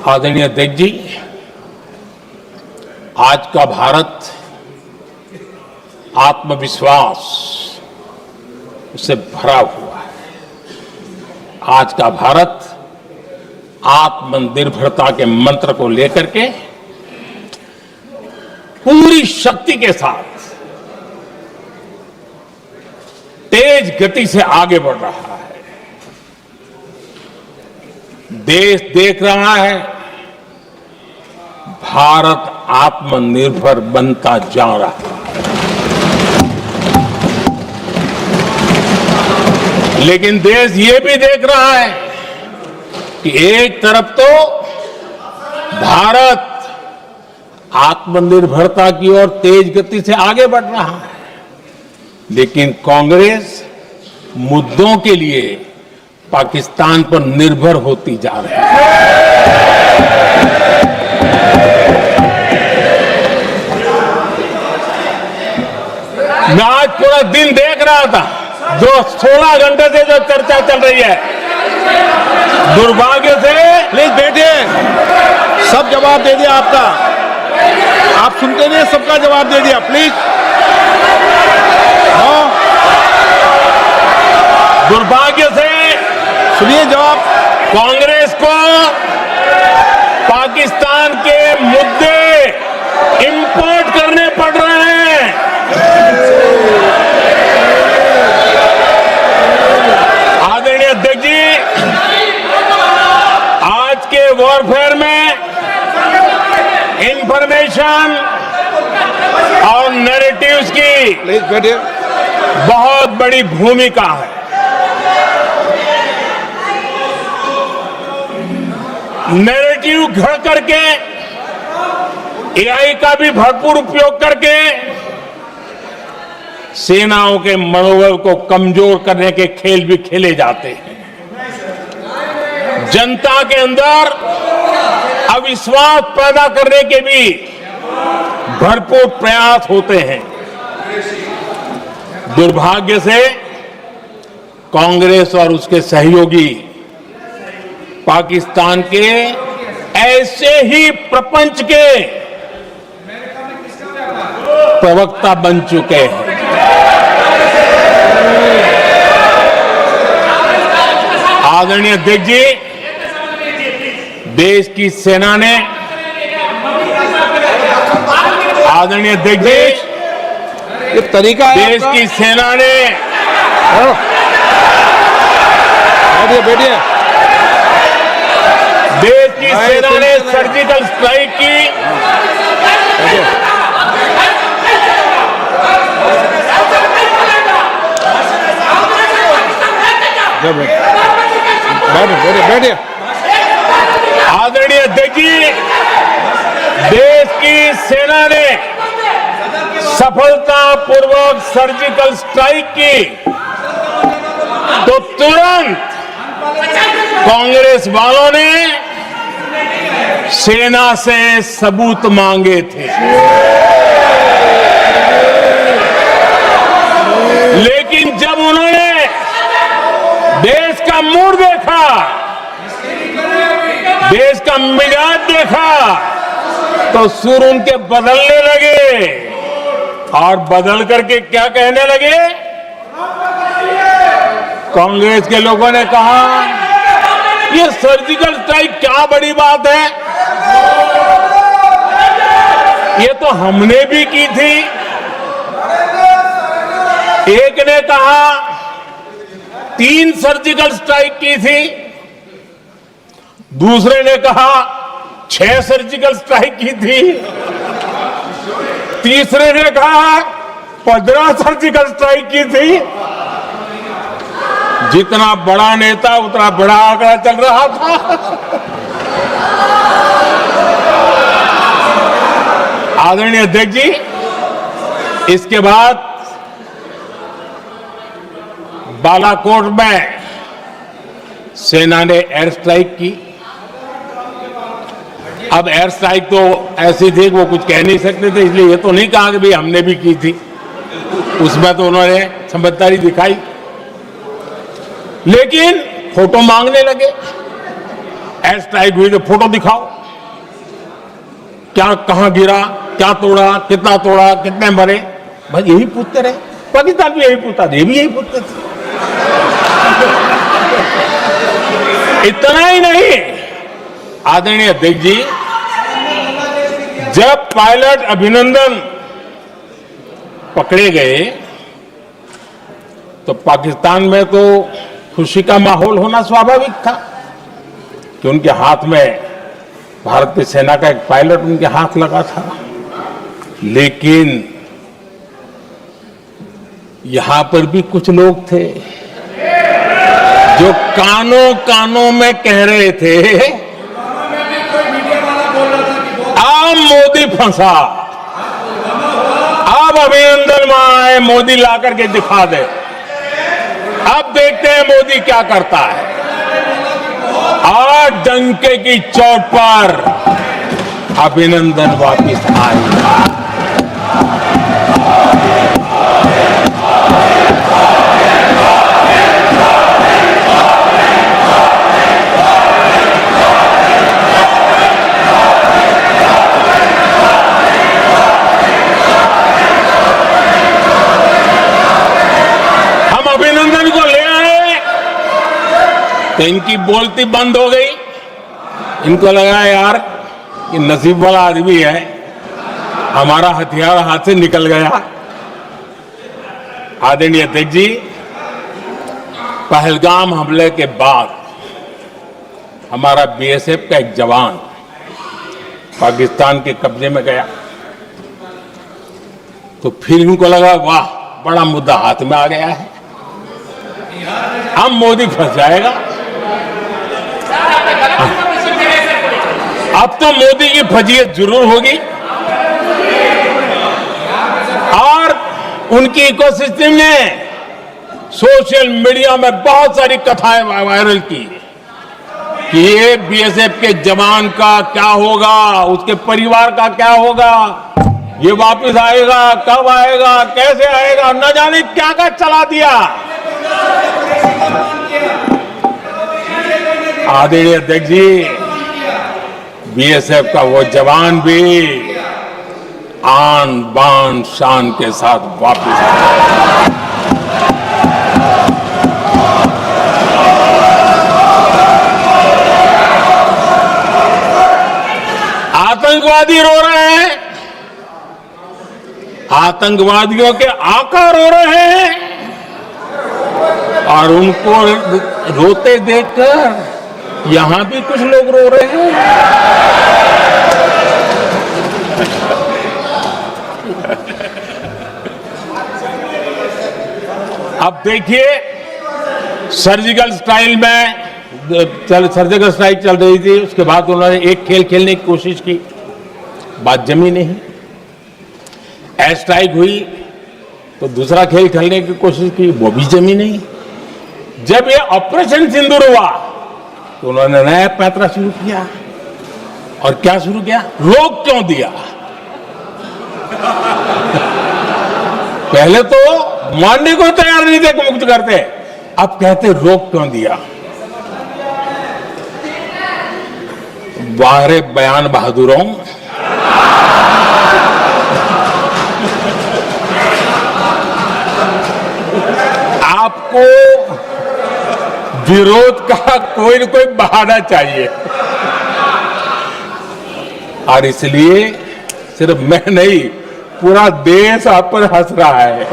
आदरणीय अध्यक्ष जी, आज का भारत आत्मविश्वास से भरा हुआ है। आज का भारत आत्मनिर्भरता के मंत्र को लेकर के पूरी शक्ति के साथ तेज गति से आगे बढ़ रहा है। देश देख रहा है भारत आत्मनिर्भर बनता जा रहा है, लेकिन देश ये भी देख रहा है कि एक तरफ तो भारत आत्मनिर्भरता की ओर तेज गति से आगे बढ़ रहा है, लेकिन कांग्रेस मुद्दों के लिए पाकिस्तान पर निर्भर होती जा रही है। मैं आज पूरा दिन देख रहा था, जो 16 घंटे से जो चर्चा चल रही है, दुर्भाग्य से। प्लीज बैठिए, सब जवाब दे दिया आपका, आप सुनते नहीं, सबका जवाब दे दिया, प्लीज। दुर्भाग्य से सुनिए जवाब। कांग्रेस को पाकिस्तान के मुद्दे इंपोर्ट करने पड़ रहे हैं। आदरणीय अध्यक्ष जी, आज के वॉरफेयर में इंफॉर्मेशन और नैरेटिव्स की प्लीज बैठिए। बहुत बड़ी भूमिका है। नैरेटिव घड़ करके, एआई का भी भरपूर उपयोग करके सेनाओं के मनोबल को कमजोर करने के खेल भी खेले जाते हैं। जनता के अंदर अविश्वास पैदा करने के भी भरपूर प्रयास होते हैं। दुर्भाग्य से कांग्रेस और उसके सहयोगी पाकिस्तान के ऐसे ही प्रपंच के प्रवक्ता बन चुके हैं। आदरणीय अध्यक्ष जी, देश की सेना ने, आदरणीय अध्यक्ष जी, ये तरीका है देश की सेना ने, बैठिए बैठिए, देश की सेना ने सर्जिकल स्ट्राइक की। बैठिए। आदरणीय अध्यक्ष जी, देश की सेना ने सफलतापूर्वक सर्जिकल स्ट्राइक की तो तुरंत कांग्रेस वालों ने सेना से सबूत मांगे थे, लेकिन जब उन्होंने देश का मूड देखा, देश का मिजाज देखा, तो सुर उनके बदलने लगे और बदल करके क्या कहने लगे। कांग्रेस के लोगों ने कहा, ये सर्जिकल स्ट्राइक क्या बड़ी बात है, ये तो हमने भी की थी। एक ने कहा 3 सर्जिकल स्ट्राइक की थी, दूसरे ने कहा 6 सर्जिकल स्ट्राइक की थी, तीसरे ने कहा 15 सर्जिकल स्ट्राइक की थी। जितना बड़ा नेता उतना बड़ा आंकड़ा चल रहा था। आदरणीय अध्यक्ष जी, इसके बाद बालाकोट में सेना ने एयर स्ट्राइक की। अब एयर स्ट्राइक तो ऐसी थी, वो कुछ कह नहीं सकते थे, इसलिए ये तो नहीं कहा कि भाई हमने भी की थी। उसमें तो उन्होंने समझदारी दिखाई, लेकिन फोटो मांगने लगे। एयर स्ट्राइक हुई तो फोटो दिखाओ, क्या कहां गिरा, क्या तोड़ा, कितने मरे, बस यही पूछते रहे। पाकिस्तान भी यही पूछता था, ये भी यही पूछते थे। इतना ही नहीं, आदरणीय अध्यक्ष जी, जब पायलट अभिनंदन पकड़े गए तो पाकिस्तान में तो खुशी का माहौल होना स्वाभाविक था कि उनके हाथ में भारतीय सेना का एक पायलट उनके हाथ लगा था। लेकिन यहां पर भी कुछ लोग थे जो कानों कानों में कह रहे थे, अब मोदी फंसा, अब अभिनंदन वहां है, मोदी ला करके दिखा दे, अब देखते हैं मोदी क्या करता है। आज डंके की चोट पर अभिनंदन वापिस आएगा। हम अभिनंदन को ले आए तो इनकी बोलती बंद हो गई। इनको लगा यार कि नसीब वाला आदमी है, हमारा हथियार हाथ से निकल गया। आदरणीय अध्यक्ष जी, पहलगाम हमले के बाद हमारा बीएसएफ का एक जवान पाकिस्तान के कब्जे में गया तो फिर इनको लगा वाह, बड़ा मुद्दा हाथ में आ गया है, अब मोदी फंस जाएगा। अब तो मोदी की फजीयत जरूर होगी और उनकी इकोसिस्टम ने सोशल मीडिया में बहुत सारी कथाएं वायरल की कि ये बीएसएफ के जवान का क्या होगा, उसके परिवार का क्या होगा, ये वापस आएगा, कब आएगा, कैसे आएगा, न जाने क्या क्या चला दिया। आदरणीय अध्यक्ष जी, बीएसएफ का वो जवान भी आन बान शान के साथ वापस आया। आतंकवादी रो रहे हैं, आतंकवादियों के आका रो रहे हैं और उनको रोते देखकर यहां भी कुछ लोग रो रहे हैं। अब देखिए, सर्जिकल स्ट्राइक चल रही थी, उसके बाद उन्होंने एक खेल खेलने की कोशिश की, बात जमी नहीं। एयर स्ट्राइक हुई तो दूसरा खेल खेलने की कोशिश की, वो भी जमी नहीं। जब ये ऑपरेशन सिंदूर हुआ तो उन्होंने नया पैंतरा शुरू किया। और क्या शुरू किया? रोक क्यों दिया? पहले तो मानने को तैयार नहीं थे कि मुक्त करते, अब कहते रोक क्यों दिया। वाह रे बयान बहादुरों, आपको विरोध का कोई न कोई बहाना चाहिए और इसलिए सिर्फ मैं नहीं, पूरा देश आप पर हंस रहा है।